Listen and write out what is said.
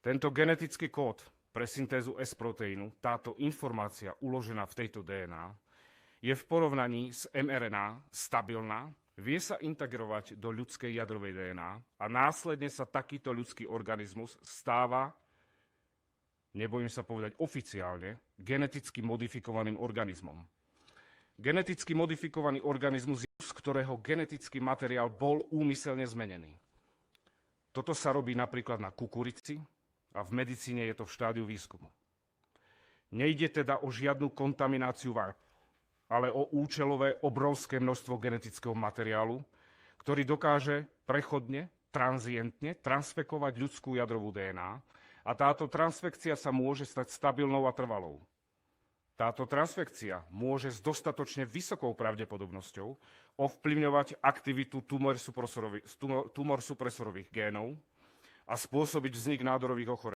Tento genetický kód pre syntézu S-proteínu, táto informácia uložená v tejto DNA, je v porovnaní s mRNA stabilná, vie sa integrovať do ľudskej jadrovej DNA a následne sa takýto ľudský organizmus stáva, nebojím sa povedať oficiálne, geneticky modifikovaným organizmom. Geneticky modifikovaný organizmus, z ktorého genetický materiál bol úmyselne zmenený. Toto sa robí napríklad na kukurici a v medicíne je to v štádiu výskumu. Nejde teda o žiadnu kontamináciu vár, ale o účelové obrovské množstvo genetického materiálu, ktorý dokáže prechodne, tranzientne transfekovať ľudskú jadrovú DNA a táto transfekcia sa môže stať stabilnou a trvalou. Táto transfekcia môže s dostatočne vysokou pravdepodobnosťou ovplyvňovať aktivitu tumor supresorových génov a spôsobiť vznik nádorových ochorení.